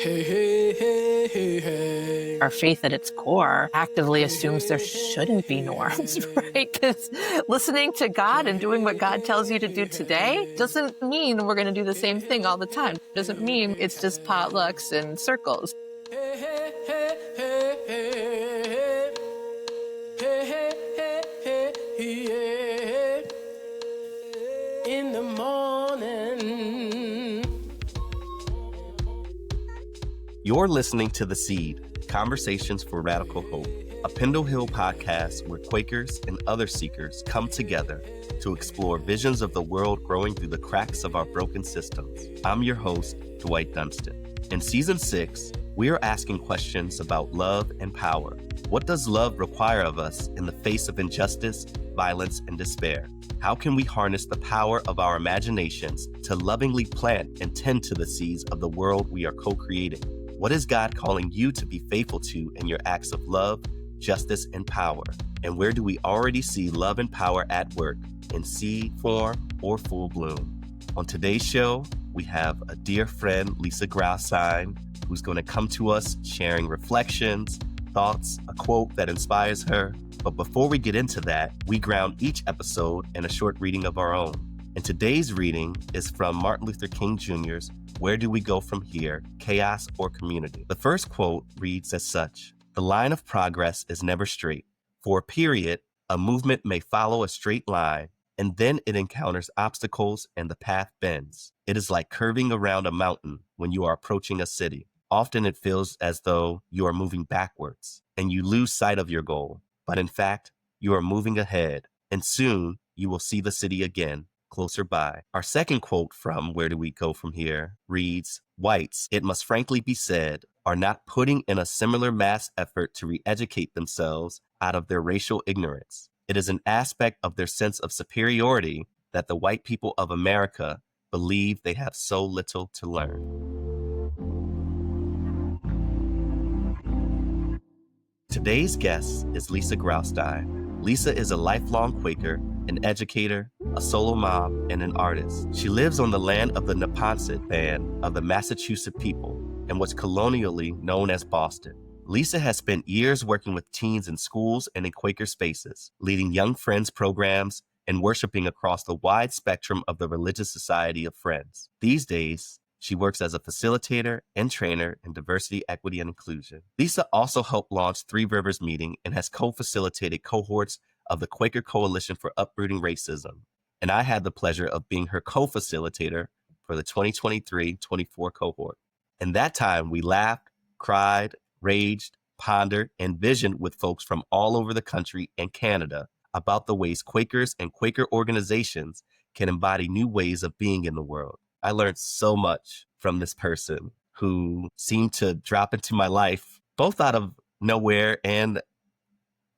Hey, hey, hey, hey, hey. Our faith at its core actively assumes there shouldn't be norms, right? Because listening to God and doing what God tells you to do today doesn't mean we're going to do the same thing all the time. Doesn't mean it's just potlucks and circles. Hey, hey, hey, hey, hey, hey, hey, hey, hey, hey. In the morning. You're listening to The Seed, Conversations for Radical Hope, a Pendle Hill podcast where Quakers and other seekers come together to explore visions of the world growing through the cracks of our broken systems. I'm your host, Dwight Dunston. In Season 6, we are asking questions about love and power. What does love require of us in the face of injustice, violence, and despair? How can we harness the power of our imaginations to lovingly plant and tend to the seeds of the world we are co-creating? What is God calling you to be faithful to in your acts of love, justice, and power? And where do we already see love and power at work in seed form or full bloom? On today's show, we have a dear friend, Lisa Graustein, who's going to come to us sharing reflections, thoughts, a quote that inspires her. But before we get into that, we ground each episode in a short reading of our own. And today's reading is from Martin Luther King Jr.'s Where Do We Go From Here? Chaos or Community? The first quote reads as such: "The line of progress is never straight. For a period, a movement may follow a straight line, and then it encounters obstacles and the path bends. It is like curving around a mountain when you are approaching a city. Often it feels as though you are moving backwards, and you lose sight of your goal. But in fact, you are moving ahead, and soon you will see the city again, closer by." Our second quote from Where Do We Go From Here reads, "Whites, it must frankly be said, are not putting in a similar mass effort to re-educate themselves out of their racial ignorance. It is an aspect of their sense of superiority that the white people of America believe they have so little to learn." Today's guest is Lisa Graustein. Lisa is a lifelong Quaker, an educator, a solo mom, and an artist. She lives on the land of the Neponset band of the Massachusetts people and what's colonially known as Boston. Lisa has spent years working with teens in schools and in Quaker spaces, leading Young Friends programs and worshiping across the wide spectrum of the Religious Society of Friends. These days, she works as a facilitator and trainer in diversity, equity, and inclusion. Lisa also helped launch Three Rivers Meeting and has co-facilitated cohorts of the Quaker Coalition for Uprooting Racism. And I had the pleasure of being her co-facilitator for the 2023-24 cohort. And that time we laughed, cried, raged, pondered, and visioned with folks from all over the country and Canada about the ways Quakers and Quaker organizations can embody new ways of being in the world. I learned so much from this person who seemed to drop into my life, both out of nowhere, and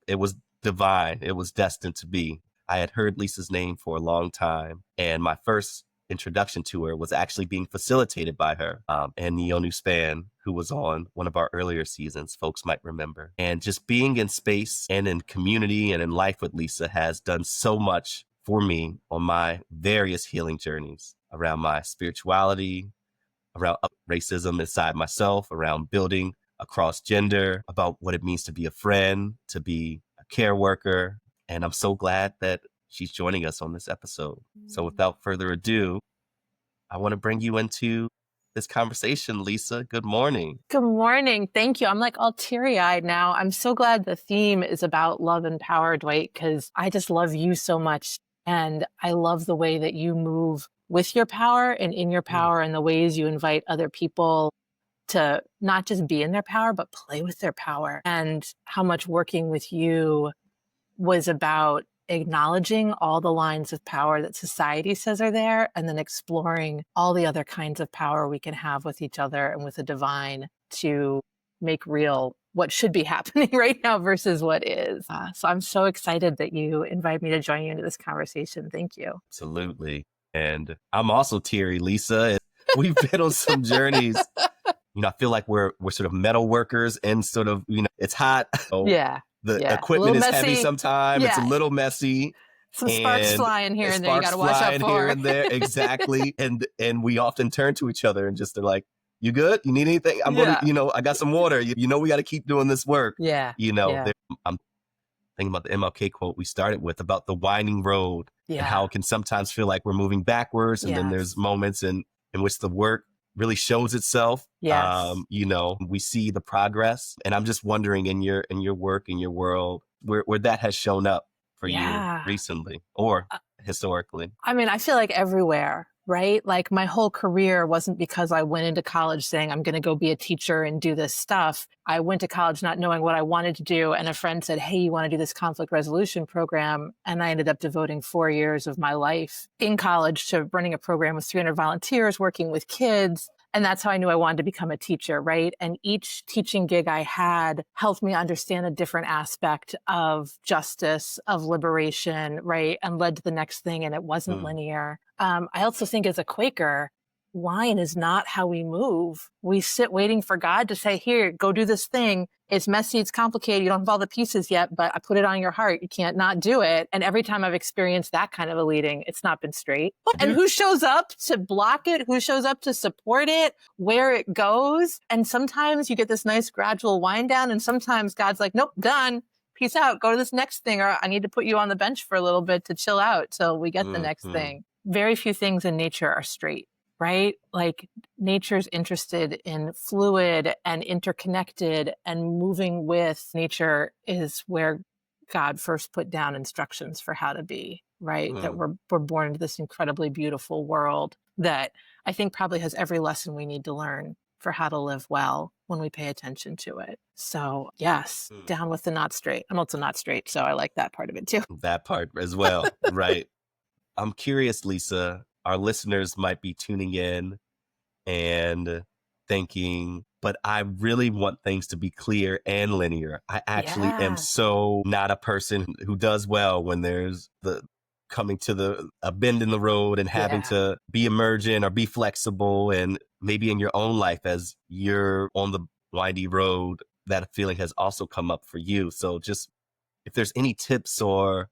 it was divine. It was destined to be. I had heard Lisa's name for a long time, and my first introduction to her was actually being facilitated by her and Neonu Span, who was on one of our earlier seasons, folks might remember. And just being in space and in community and in life with Lisa has done so much for me on my various healing journeys around my spirituality, around racism inside myself, around building across gender, about what it means to be a friend, to be a care worker. And I'm so glad that she's joining us on this episode. So without further ado, I want to bring you into this conversation. Lisa, good morning. Good morning. Thank you. I'm like all teary-eyed now. I'm so glad the theme is about love and power, Dwight, because I just love you so much. And I love the way that you move with your power and in your power and the ways you invite other people to not just be in their power, but play with their power. And how much working with you was about acknowledging all the lines of power that society says are there, and then exploring all the other kinds of power we can have with each other and with the divine to make real what should be happening right now versus what is. So I'm so excited that you invited me to join you into this conversation. Thank you. Absolutely. And I'm also teary, Lisa. We've been on some journeys. I feel like we're sort of metal workers and sort of, it's hot. So yeah. The equipment is heavy sometimes. Yeah. It's a little messy. Some sparks flying here and there. You got to watch out for. Here and there. Exactly. And we often turn to each other and just are like, You good? You need anything? I'm going Yeah. to, I got some water. We got to keep doing this work. Yeah. Yeah. I'm thinking about the MLK quote we started with about the winding road and how it can sometimes feel like we're moving backwards. And then there's moments in which the work really shows itself. Yes. We see the progress. And I'm just wondering in your work, in your world, where that has shown up for you recently or historically. I mean, I feel like everywhere, right? Like my whole career wasn't because I went into college saying I'm going to go be a teacher and do this stuff. I went to college not knowing what I wanted to do. And a friend said, hey, you want to do this conflict resolution program? And I ended up devoting 4 years of my life in college to running a program with 300 volunteers, working with kids. And that's how I knew I wanted to become a teacher, right? And each teaching gig I had helped me understand a different aspect of justice, of liberation, right? And led to the next thing. And it wasn't linear. I also think as a Quaker, wine is not how we move. We sit waiting for God to say, here, go do this thing. It's messy, it's complicated. You don't have all the pieces yet, but I put it on your heart. You can't not do it. And every time I've experienced that kind of a leading, it's not been straight. And who shows up to block it? Who shows up to support it? Where it goes? And sometimes you get this nice gradual wind down. And sometimes God's like, nope, done. Peace out. Go to this next thing. Or I need to put you on the bench for a little bit to chill out till we get the next thing. Very few things in nature are straight. Right? Like nature's interested in fluid and interconnected, and moving with nature is where God first put down instructions for how to be, right? That we're born into this incredibly beautiful world that I think probably has every lesson we need to learn for how to live well when we pay attention to it. So yes, down with the not straight. I'm also not straight, so I like that part of it too. That part as well, right? I'm curious, Lisa, our listeners might be tuning in and thinking, but I really want things to be clear and linear. I actually am so not a person who does well when there's coming to a bend in the road and having to be emergent or be flexible. And maybe in your own life, as you're on the windy road, that feeling has also come up for you. So just if there's any tips or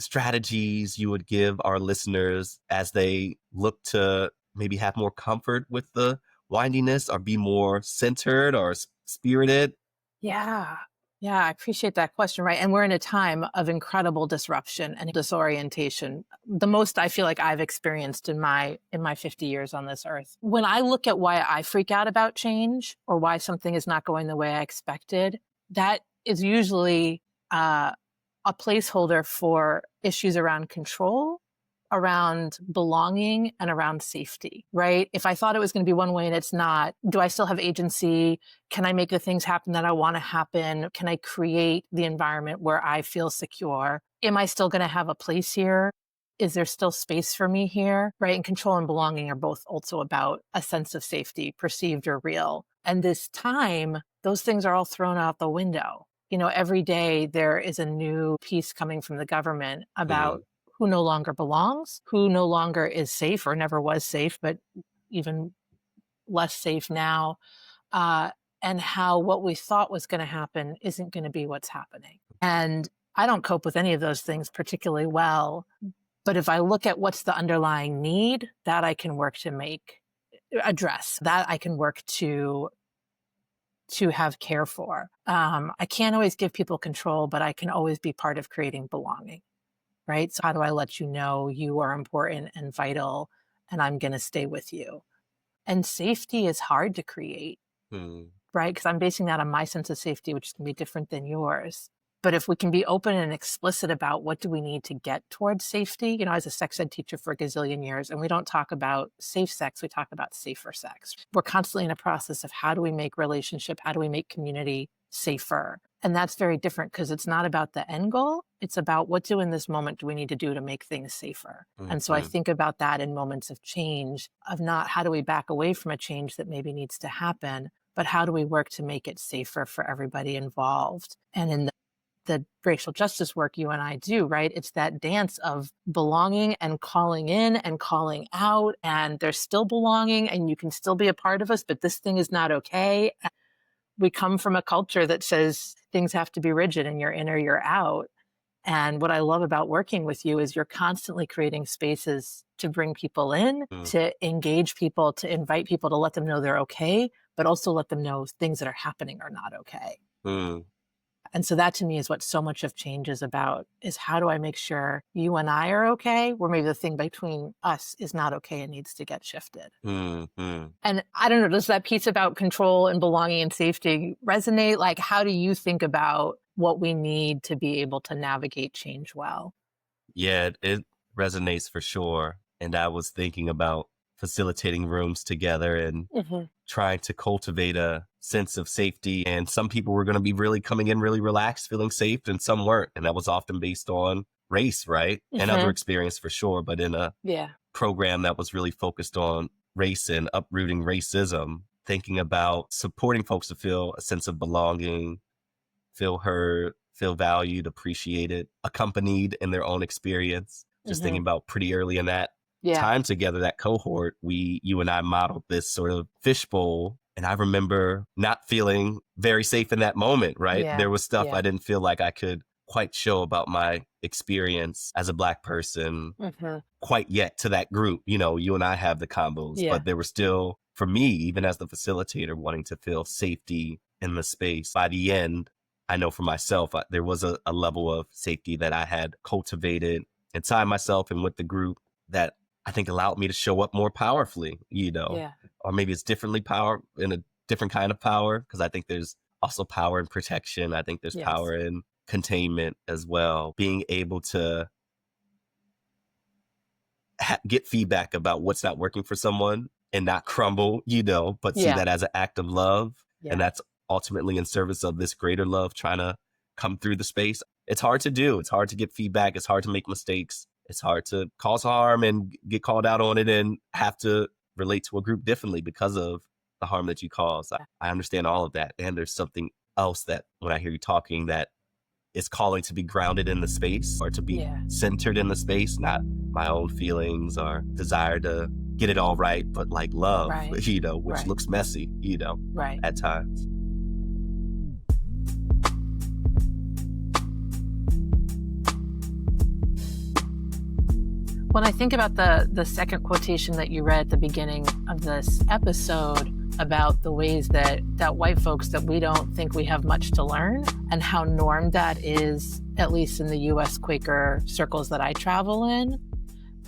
strategies you would give our listeners as they look to maybe have more comfort with the windiness or be more centered or spirited? Yeah, I appreciate that question, right? And we're in a time of incredible disruption and disorientation, the most I feel like I've experienced in my 50 years on this earth. When I look at why I freak out about change or why something is not going the way I expected, that is usually a placeholder for issues around control, around belonging, and around safety, right? If I thought it was going to be one way and it's not, do I still have agency? Can I make the things happen that I want to happen? Can I create the environment where I feel secure? Am I still going to have a place here? Is there still space for me here, right? And control and belonging are both also about a sense of safety, perceived or real. And this time, those things are all thrown out the window. Every day there is a new piece coming from the government about who no longer belongs, who no longer is safe or never was safe, but even less safe now, and how what we thought was going to happen isn't going to be what's happening. And I don't cope with any of those things particularly well. But if I look at what's the underlying need, that I can work to address, that I can work to have care for. I can't always give people control, but I can always be part of creating belonging, right? So how do I let you know you are important and vital and I'm going to stay with you? And safety is hard to create, right? Because I'm basing that on my sense of safety, which can be different than yours. But if we can be open and explicit about what do we need to get towards safety, as a sex ed teacher for a gazillion years, and we don't talk about safe sex, we talk about safer sex. We're constantly in a process of how do we make relationship, how do we make community safer? And that's very different because it's not about the end goal. It's about what in this moment do we need to do to make things safer? And so I think about that in moments of change, of not how do we back away from a change that maybe needs to happen, but how do we work to make it safer for everybody involved? And in the racial justice work you and I do, right? It's that dance of belonging and calling in and calling out, and there's still belonging and you can still be a part of us, but this thing is not okay. We come from a culture that says things have to be rigid and you're in or you're out. And what I love about working with you is you're constantly creating spaces to bring people in, to engage people, to invite people, to let them know they're okay, but also let them know things that are happening are not okay. And so that to me is what so much of change is about, is how do I make sure you and I are okay, where maybe the thing between us is not okay and needs to get shifted. And I don't know, does that piece about control and belonging and safety resonate? Like, how do you think about what we need to be able to navigate change well? Yeah, it resonates for sure. And I was thinking about facilitating rooms together and trying to cultivate a sense of safety. And some people were going to be really coming in really relaxed, feeling safe, and some weren't. And that was often based on race, right? And other experience for sure. But in a program that was really focused on race and uprooting racism, thinking about supporting folks to feel a sense of belonging, feel heard, feel valued, appreciated, accompanied in their own experience. Just thinking about pretty early in that time together, that cohort, you and I modeled this sort of fishbowl. And I remember not feeling very safe in that moment, right? There was stuff I didn't feel like I could quite show about my experience as a Black person quite yet to that group. You know, you and I have the combos, but there was still, for me, even as the facilitator, wanting to feel safety in the space. By the end, I know for myself, there was a level of safety that I had cultivated inside myself and with the group that I think allowed me to show up more powerfully, you know, or maybe it's differently power in a different kind of power. Cause I think there's also power in protection. I think there's power in containment as well. Being able to get feedback about what's not working for someone and not crumble, you know, but see that as an act of love. And that's ultimately in service of this greater love trying to come through the space. It's hard to do. It's hard to get feedback. It's hard to make mistakes. It's hard to cause harm and get called out on it and have to relate to a group differently because of the harm that you cause. I understand all of that. And there's something else that when I hear you talking that is calling to be grounded in the space or to be centered in the space, not my own feelings or desire to get it all right, but like love, you know, which looks messy, you know, at times. When I think about the second quotation that you read at the beginning of this episode about the ways that white folks, that we don't think we have much to learn, and how normed that is, at least in the U.S. Quaker circles that I travel in,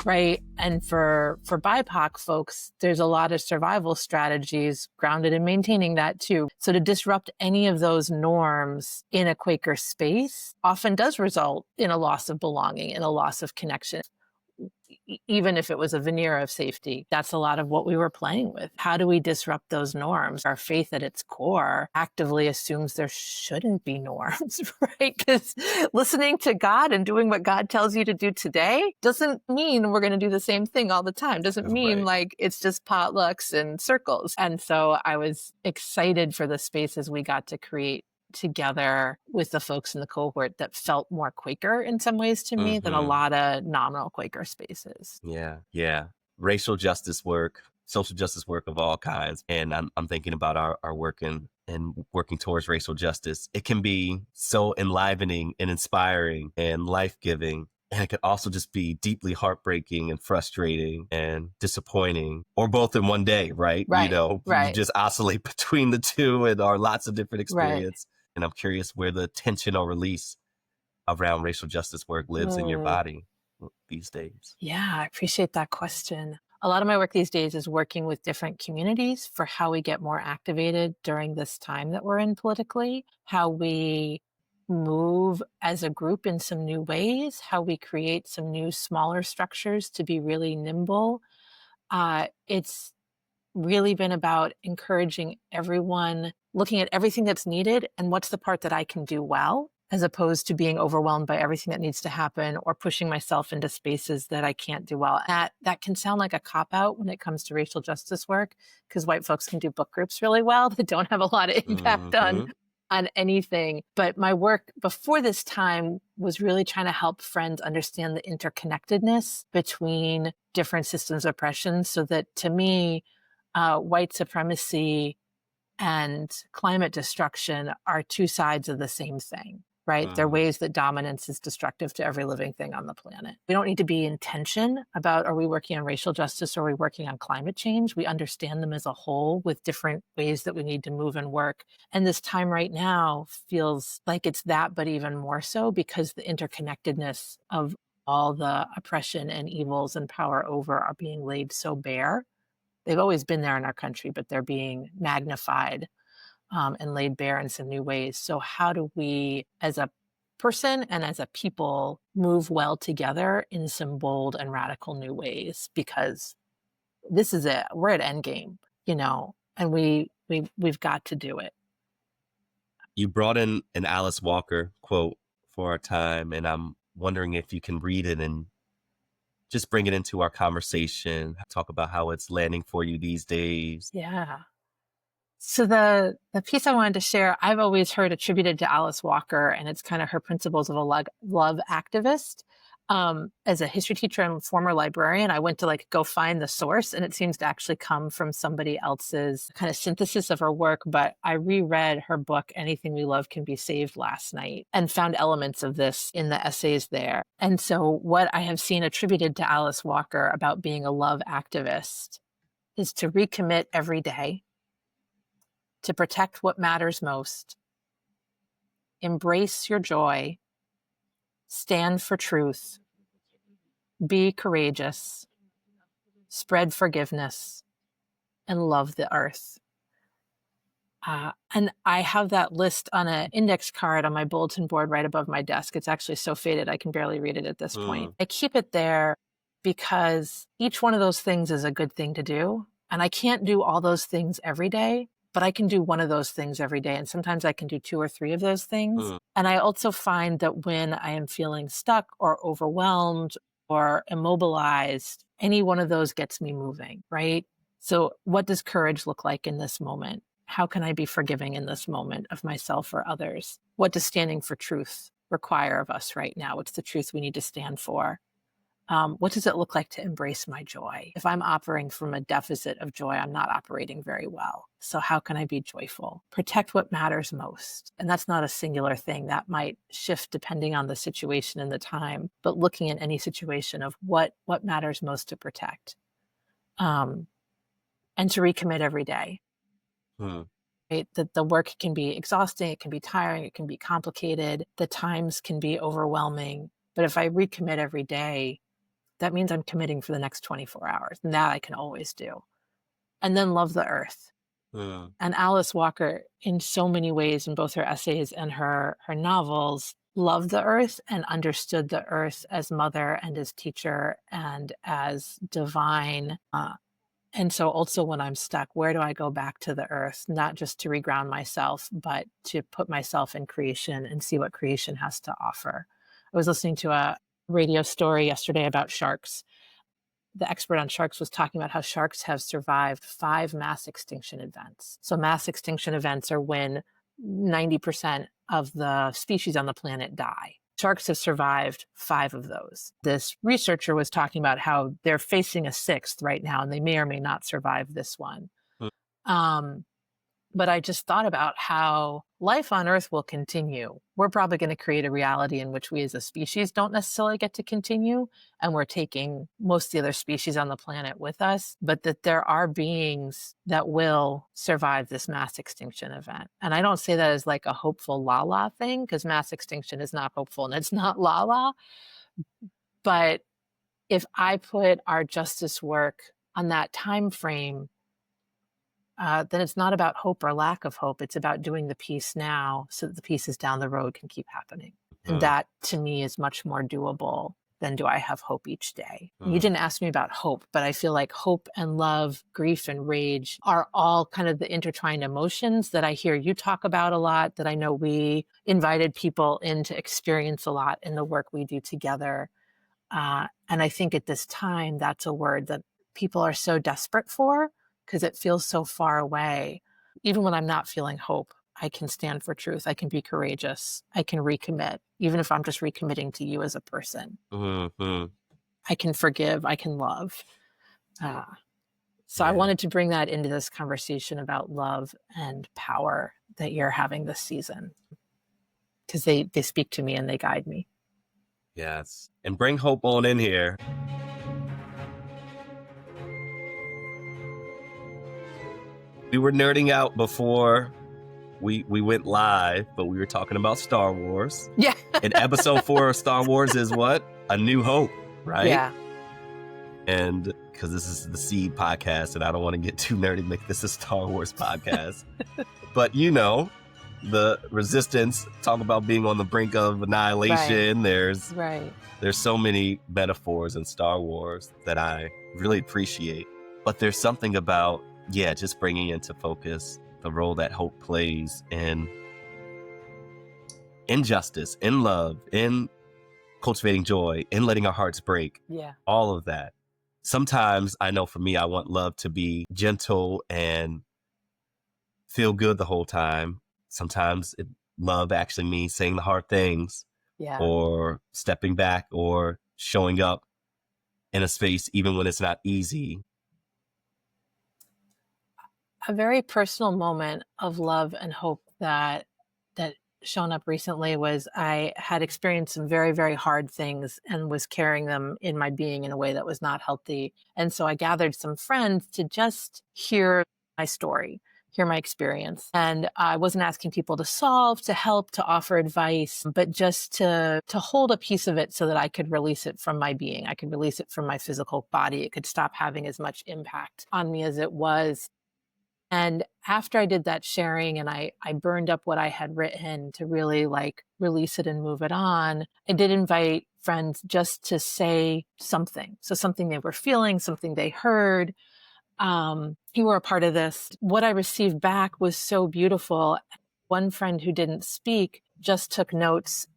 right? And for BIPOC folks, there's a lot of survival strategies grounded in maintaining that too. So to disrupt any of those norms in a Quaker space often does result in a loss of belonging and a loss of connection. Even if it was a veneer of safety, that's a lot of what we were playing with. How do we disrupt those norms? Our faith at its core actively assumes there shouldn't be norms, right? Because listening to God and doing what God tells you to do today doesn't mean we're going to do the same thing all the time. Doesn't mean like it's just potlucks and circles. And so I was excited for the spaces we got to create together with the folks in the cohort that felt more Quaker in some ways to me than a lot of nominal Quaker spaces. Yeah. Racial justice work, social justice work of all kinds. And I'm thinking about our work and working towards racial justice. It can be so enlivening and inspiring and life-giving. And it could also just be deeply heartbreaking and frustrating and disappointing, or both in one day, right? You know, you just oscillate between the two and are lots of different experiences. And I'm curious where the tension or release around racial justice work lives in your body these days. Yeah, I appreciate that question. A lot of my work these days is working with different communities for how we get more activated during this time that we're in politically, how we move as a group in some new ways, how we create some new smaller structures to be really nimble. It's really been about encouraging everyone, looking at everything that's needed and what's the part that I can do well, as opposed to being overwhelmed by everything that needs to happen or pushing myself into spaces that I can't do well. That can sound like a cop-out when it comes to racial justice work, because white folks can do book groups really well that don't have a lot of impact on anything. But my work before this time was really trying to help friends understand the interconnectedness between different systems of oppression, so that to me, white supremacy and climate destruction are two sides of the same thing. right? They're ways that dominance is destructive to every living thing on the planet. We don't need to be in tension about, are we working on racial justice or are we working on climate change? We understand them as a whole with different ways that we need to move and work. And this time right now feels like it's that, but even more so because the interconnectedness of all the oppression and evils and power over are being laid so bare. They've always been there in our country, but they're being magnified and laid bare in some new ways. So how do we, as a person and as a people, move well together in some bold and radical new ways? Because this is it. We're at endgame, and we've got to do it. You brought in an Alice Walker quote for our time, and I'm wondering if you can read it and just bring it into our conversation, talk about how it's landing for you these days. Yeah. So the piece I wanted to share, I've always heard attributed to Alice Walker, and it's kind of her principles of a love activist. As a history teacher and former librarian, I went to go find the source, and it seems to actually come from somebody else's kind of synthesis of her work. But I reread her book, Anything We Love Can Be Saved, last night and found elements of this in the essays there. And so what I have seen attributed to Alice Walker about being a love activist is to recommit every day, to protect what matters most, embrace your joy, stand for truth, be courageous, spread forgiveness, and love the earth. And I have that list on an index card on my bulletin board right above my desk. It's actually so faded I can barely read it at this point. I keep it there because each one of those things is a good thing to do. And I can't do all those things every day, but I can do one of those things every day. And sometimes I can do 2 or 3 of those things. And I also find that when I am feeling stuck or overwhelmed or immobilized, any one of those gets me moving, right? So what does courage look like in this moment? How can I be forgiving in this moment of myself or others? What does standing for truth require of us right now? What's the truth we need to stand for? What does it look like to embrace my joy? If I'm operating from a deficit of joy, I'm not operating very well. So how can I be joyful? Protect what matters most. And that's not a singular thing. That might shift depending on the situation and the time, but looking at any situation of what matters most to protect. And to recommit every day. Right? That the work can be exhausting, it can be tiring, it can be complicated, the times can be overwhelming. But if I recommit every day, that means I'm committing for the next 24 hours. And that I can always do. And then love the earth. And Alice Walker, in so many ways, in both her essays and her novels, loved the earth and understood the earth as mother and as teacher and as divine. And so also when I'm stuck, where do I go back to the earth? Not just to reground myself, but to put myself in creation and see what creation has to offer. I was listening to a radio story yesterday about sharks. The expert on sharks was talking about how sharks have survived 5 mass extinction events. So mass extinction events are when 90% of the species on the planet die. Sharks have survived 5 of those. This researcher was talking about how they're facing a 6th right now, and they may or may not survive this one. But I just thought about how life on Earth will continue. We're probably going to create a reality in which we as a species don't necessarily get to continue, and we're taking most of the other species on the planet with us, but that there are beings that will survive this mass extinction event. And I don't say that as like a hopeful la-la thing, because mass extinction is not hopeful and it's not la-la. But if I put our justice work on that time frame, then it's not about hope or lack of hope. It's about doing the piece now so that the pieces down the road can keep happening. And that, to me, is much more doable than do I have hope each day. You didn't ask me about hope, but I feel like hope and love, grief and rage are all kind of the intertwined emotions that I hear you talk about a lot, that I know we invited people in to experience a lot in the work we do together. And I think at this time, that's a word that people are so desperate for, because it feels so far away. Even when I'm not feeling hope, I can stand for truth. I can be courageous. I can recommit, even if I'm just recommitting to you as a person. I can forgive. I can love. So I wanted to bring that into this conversation about love and power that you're having this season. because they speak to me and they guide me. Yes. And bring hope on in here. We were nerding out before we went live, but we were talking about Star Wars. Yeah. And episode 4 of Star Wars is what? A New Hope, right? Yeah. And because this is the Seed podcast and I don't want to get too nerdy, make this a Star Wars podcast. But the resistance, talk about being on the brink of annihilation. Right. There's so many metaphors in Star Wars that I really appreciate. But there's something about, just bringing into focus the role that hope plays in justice, in love, in cultivating joy, in letting our hearts break. Yeah. All of that. Sometimes I know for me, I want love to be gentle and feel good the whole time. Sometimes love actually means saying the hard things, or stepping back, or showing up in a space even when it's not easy. A very personal moment of love and hope that shown up recently was I had experienced some very, very hard things and was carrying them in my being in a way that was not healthy. And so I gathered some friends to just hear my story, hear my experience. And I wasn't asking people to solve, to help, to offer advice, but just to hold a piece of it so that I could release it from my being. I could release it from my physical body. It could stop having as much impact on me as it was. And after I did that sharing and I burned up what I had written to really release it and move it on, I did invite friends just to say something. So something they were feeling, something they heard, who were a part of this. What I received back was so beautiful. One friend who didn't speak just took notes.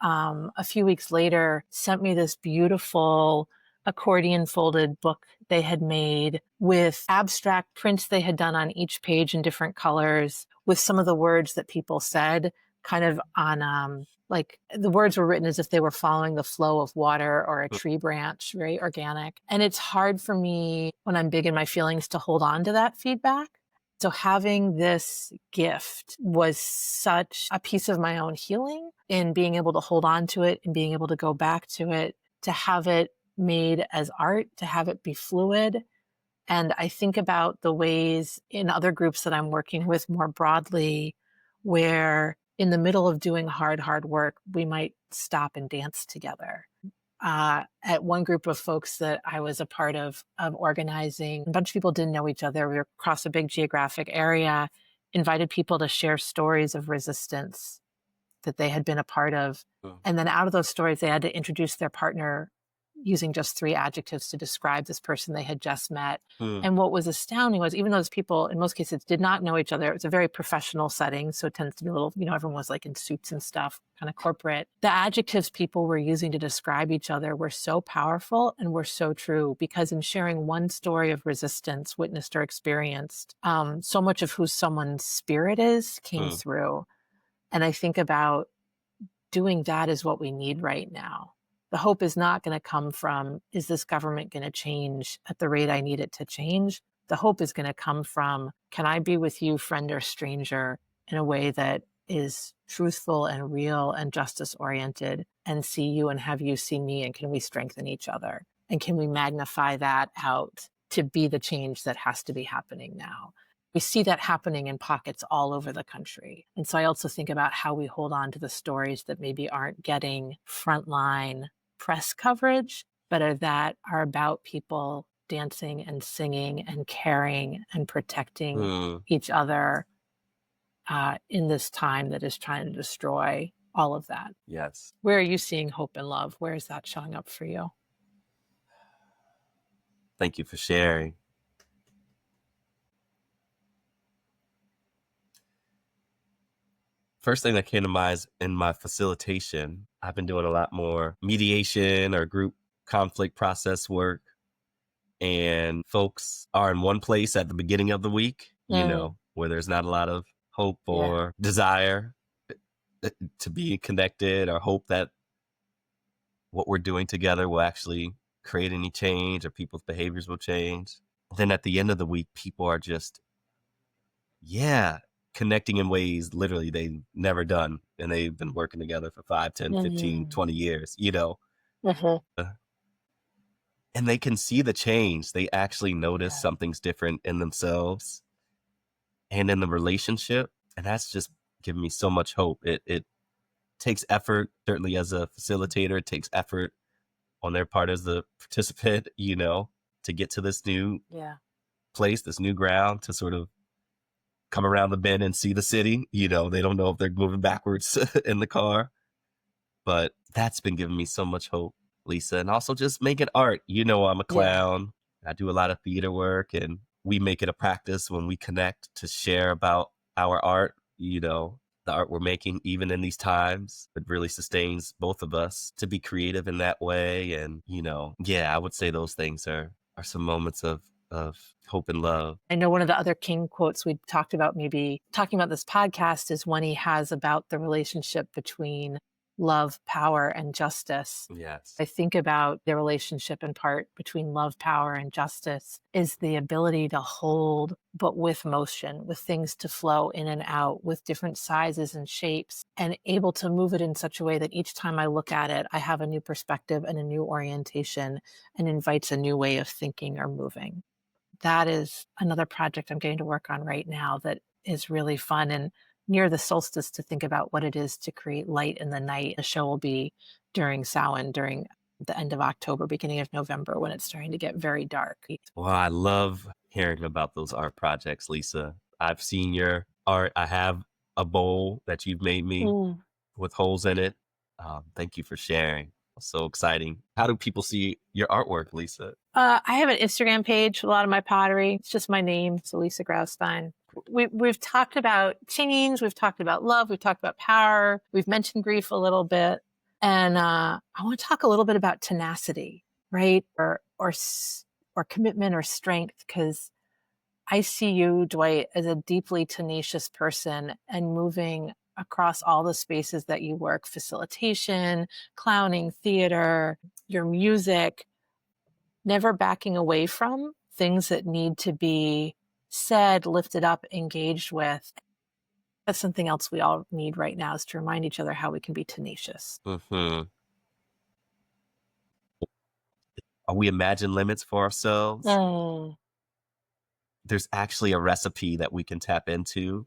A few weeks later, sent me this beautiful accordion folded book they had made with abstract prints they had done on each page in different colors with some of the words that people said kind of on, the words were written as if they were following the flow of water or a tree branch, very organic. And it's hard for me when I'm big in my feelings to hold on to that feedback. So having this gift was such a piece of my own healing in being able to hold on to it and being able to go back to it, to have it made as art, to have it be fluid. And I think about the ways in other groups that I'm working with more broadly, where in the middle of doing hard work, we might stop and dance together. At one group of folks that I was a part of organizing, a bunch of people didn't know each other. We were across a big geographic area, invited people to share stories of resistance that they had been a part of. And then out of those stories, they had to introduce their partner using just 3 adjectives to describe this person they had just met. And what was astounding was, even though those people, in most cases, did not know each other, it was a very professional setting. So it tends to be a little, everyone was in suits and stuff, kind of corporate. The adjectives people were using to describe each other were so powerful and were so true, because in sharing one story of resistance, witnessed or experienced, so much of who someone's spirit is came through. And I think about doing that is what we need right now. The hope is not going to come from, is this government going to change at the rate I need it to change? The hope is going to come from, can I be with you, friend or stranger, in a way that is truthful and real and justice oriented, and see you and have you see me, and can we strengthen each other? And can we magnify that out to be the change that has to be happening now? We see that happening in pockets all over the country. And so I also think about how we hold on to the stories that maybe aren't getting frontline press coverage, but that are about people dancing and singing and caring and protecting each other in this time that is trying to destroy all of that. Yes. Where are you seeing hope and love? Where is that showing up for you? Thank you for sharing. First thing that came to mind is in my facilitation, I've been doing a lot more mediation or group conflict process work. And folks are in one place at the beginning of the week, where there's not a lot of hope or desire to be connected, or hope that what we're doing together will actually create any change or people's behaviors will change. Then at the end of the week, people are just, connecting in ways literally they've never done. And they've been working together for 5, 10, 15, 20 years, you know. And they can see the change. They actually notice something's different in themselves and in the relationship. And that's just given me so much hope. It takes effort, certainly as a facilitator. It takes effort on their part as the participant, you know, to get to this new place, this new ground, to sort of come around the bend and see the city. You know, they don't know if they're moving backwards in the car. But that's been giving me so much hope, Lisa. And also just making art. You know, I'm a clown. I do a lot of theater work, and we make it a practice when we connect to share about our art, you know, the art we're making, even in these times. It really sustains both of us to be creative in that way. And, you know, I would say those things are some moments of hope and love. I know one of the other King quotes we talked about, maybe talking about this podcast, is one he has about the relationship between love, power, and justice. Yes. I think about the relationship in part between love, power, and justice is the ability to hold, but with motion, with things to flow in and out, with different sizes and shapes, and able to move it in such a way that each time I look at it, I have a new perspective and a new orientation, and invites a new way of thinking or moving. That is another project I'm getting to work on right now that is really fun. And near the solstice, to think about what it is to create light in the night. The show will be during Samhain, during the end of October, beginning of November, when it's starting to get very dark. Well, I love hearing about those art projects, Lisa. I've seen your art. I have a bowl that you've made me with holes in it. Thank you for sharing. So exciting. How do people see your artwork, Lisa? I have an Instagram page for a lot of my pottery. It's just my name, so Lisa Graustein. We've talked about change, we've talked about love, we've talked about power, we've mentioned grief a little bit. And I want to talk a little bit about tenacity, right? Or commitment or strength, because I see you, Dwight, as a deeply tenacious person and moving across all the spaces that you work: facilitation, clowning, theater, your music, never backing away from things that need to be said, lifted up, engaged with. That's something else we all need right now, is to remind each other how we can be tenacious. Are we imagine limits for ourselves? There's actually a recipe that we can tap into.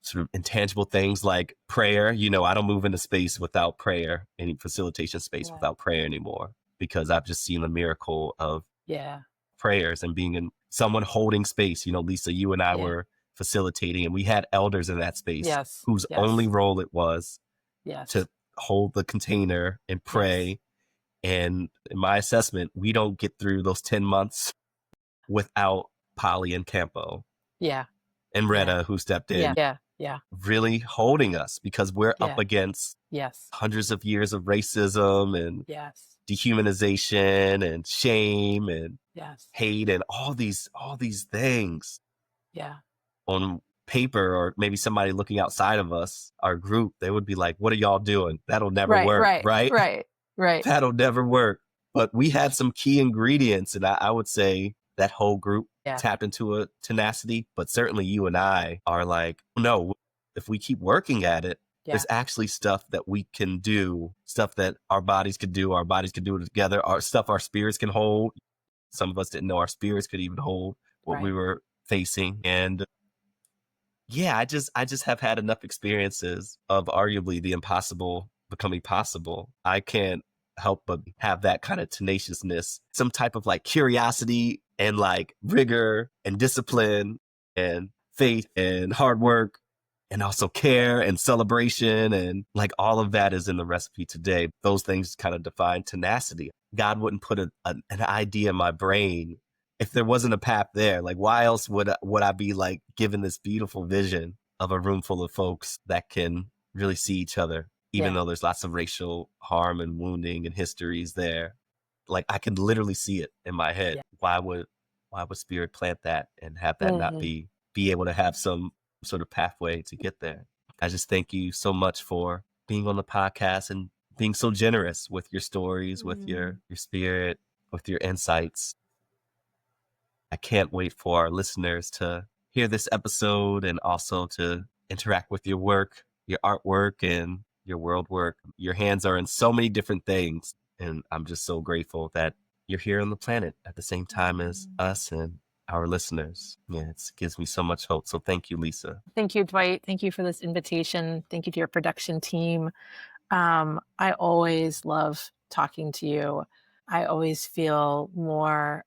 Sort of intangible things like prayer. You know, I don't move into space without prayer, any facilitation space without prayer anymore, because I've just seen the miracle of prayers and being in someone holding space. You know, Lisa, you and I were facilitating, and we had elders in that space whose only role it was to hold the container and pray. And in my assessment, we don't get through those 10 months without Polly and Campo and Retta, who stepped in, really holding us, because we're up against hundreds of years of racism and dehumanization and shame and hate and all these things. On paper, or maybe somebody looking outside of us, our group, they would be like, what are y'all doing? That'll never work, right? That'll never work. But we had some key ingredients, and I would say that whole group tapped into a tenacity. But certainly you and I are like, no, if we keep working at it, there's actually stuff that we can do, stuff that our bodies could do. Our bodies could do it together. Our stuff our spirits can hold. Some of us didn't know our spirits could even hold what we were facing. And I just have had enough experiences of arguably the impossible becoming possible. I can't help but have that kind of tenaciousness, some type of like curiosity and like rigor and discipline and faith and hard work, and also care and celebration. And like all of that is in the recipe today. Those things kind of define tenacity. God wouldn't put an idea in my brain if there wasn't a path there. Like, why else would I be like given this beautiful vision of a room full of folks that can really see each other, even though there's lots of racial harm and wounding and histories there? Like, I can literally see it in my head. Why would Spirit plant that and have that not be able to have some sort of pathway to get there? I just thank you so much for being on the podcast and being so generous with your stories, with your spirit, with your insights. I can't wait for our listeners to hear this episode and also to interact with your work, your artwork, and your world work. Your hands are in so many different things. And I'm just so grateful that you're here on the planet at the same time as us and our listeners. Yeah, it gives me so much hope. So thank you, Lisa. Thank you, Dwight. Thank you for this invitation. Thank you to your production team. I always love talking to you. I always feel more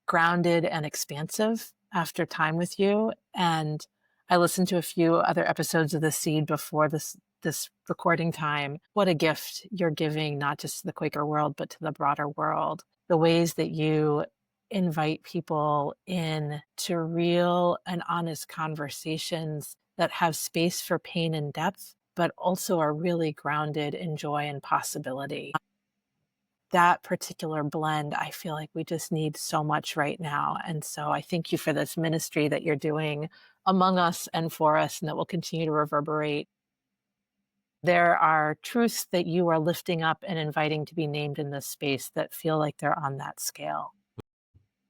grounded and expansive after time with you. And I listened to a few other episodes of The Seed before this recording time. What a gift you're giving, not just to the Quaker world, but to the broader world. The ways that you invite people in to real and honest conversations that have space for pain and depth, but also are really grounded in joy and possibility. That particular blend, I feel like we just need so much right now. And so I thank you for this ministry that you're doing among us and for us, and that will continue to reverberate. There are truths that you are lifting up and inviting to be named in this space that feel like they're on that scale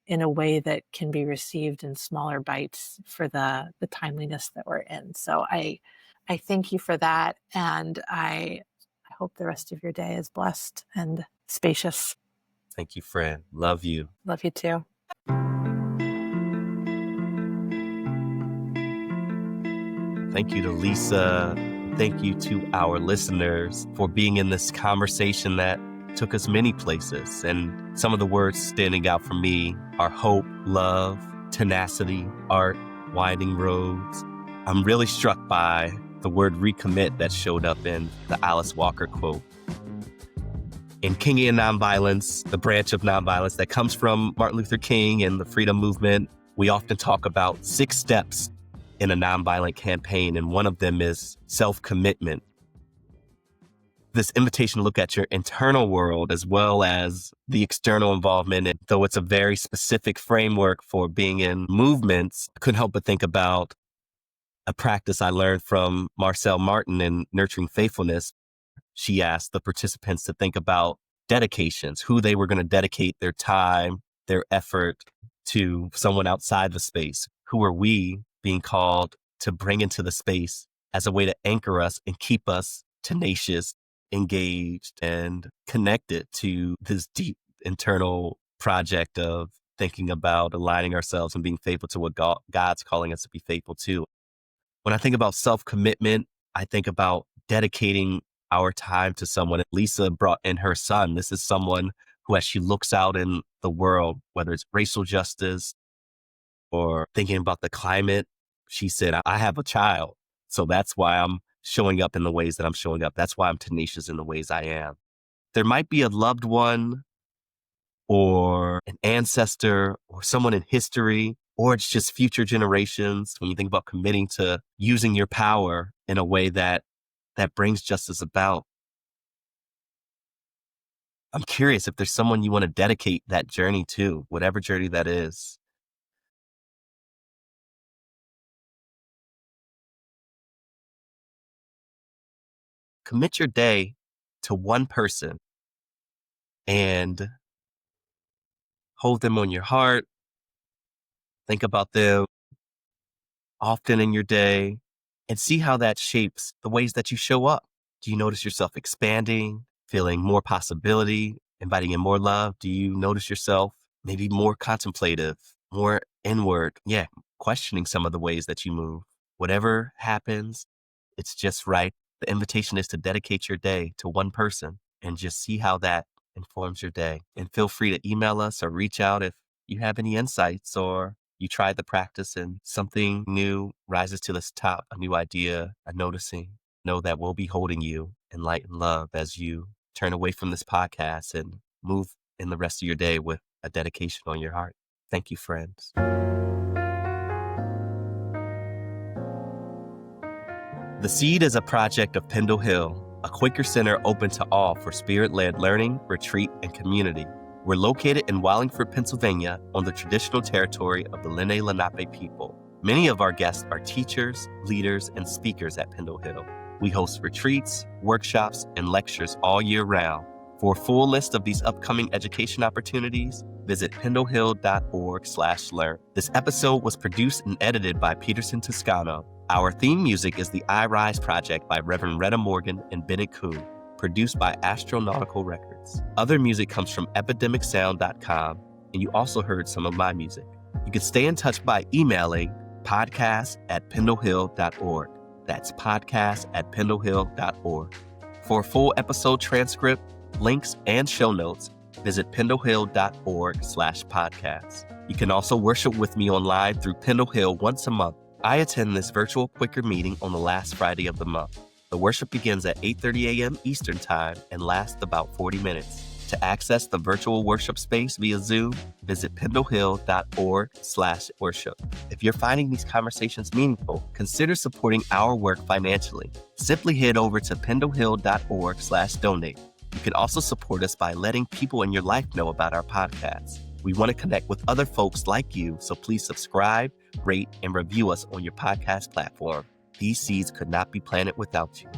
in a way that can be received in smaller bites for the timeliness that we're in. So I thank you for that. And I hope the rest of your day is blessed and spacious. Thank you, friend. Love you. Love you too. Thank you to Lisa. Thank you to our listeners for being in this conversation that took us many places. And some of the words standing out for me are hope, love, tenacity, art, winding roads. I'm really struck by the word recommit that showed up in the Alice Walker quote. In Kingian nonviolence, the branch of nonviolence that comes from Martin Luther King and the freedom movement, we often talk about 6 steps in a nonviolent campaign, and one of them is self-commitment. This invitation to look at your internal world as well as the external involvement. And though it's a very specific framework for being in movements, I couldn't help but think about a practice I learned from Marcel Martin in Nurturing Faithfulness. She asked the participants to think about dedications, who they were going to dedicate their time, their effort to, someone outside the space. Who are we being called to bring into the space as a way to anchor us and keep us tenacious, engaged, and connected to this deep internal project of thinking about aligning ourselves and being faithful to what God's calling us to be faithful to. When I think about self-commitment, I think about dedicating our time to someone. Lisa brought in her son. This is someone who, as she looks out in the world, whether it's racial justice or thinking about the climate, she said, I have a child. So that's why I'm showing up in the ways that I'm showing up. That's why I'm tenacious in the ways I am. There might be a loved one or an ancestor or someone in history, or it's just future generations. When you think about committing to using your power in a way that brings justice about, I'm curious if there's someone you want to dedicate that journey to, whatever journey that is. Commit your day to one person and hold them on your heart. Think about them often in your day and see how that shapes the ways that you show up. Do you notice yourself expanding, feeling more possibility, inviting in more love? Do you notice yourself maybe more contemplative, more inward? Yeah, questioning some of the ways that you move. Whatever happens, it's just right. The invitation is to dedicate your day to one person and just see how that informs your day. And feel free to email us or reach out if you have any insights or you tried the practice and something new rises to the top, a new idea, a noticing. Know that we'll be holding you in light and love as you turn away from this podcast and move in the rest of your day with a dedication on your heart. Thank you, friends. The Seed is a project of Pendle Hill, a Quaker center open to all for spirit-led learning, retreat, and community. We're located in Wallingford, Pennsylvania, on the traditional territory of the Lenni Lenape people. Many of our guests are teachers, leaders, and speakers at Pendle Hill. We host retreats, workshops, and lectures all year round. For a full list of these upcoming education opportunities, visit pendlehill.org/learn. This episode was produced and edited by Peterson Toscano. Our theme music is the I Rise Project by Reverend Retta Morgan and Bennett Kuhn, produced by Astronautical Records. Other music comes from epidemicsound.com, and you also heard some of my music. You can stay in touch by emailing podcast@pendlehill.org. That's podcast@pendlehill.org. For a full episode transcript, links, and show notes, visit pendlehill.org/podcast. You can also worship with me online through Pendle Hill once a month. I attend this virtual Quaker meeting on the last Friday of the month. The worship begins at 8:30 a.m. Eastern Time and lasts about 40 minutes. To access the virtual worship space via Zoom, visit pendlehill.org/worship. If you're finding these conversations meaningful, consider supporting our work financially. Simply head over to pendlehill.org/donate. You can also support us by letting people in your life know about our podcast. We want to connect with other folks like you, so please subscribe, rate, and review us on your podcast platform. These seeds could not be planted without you.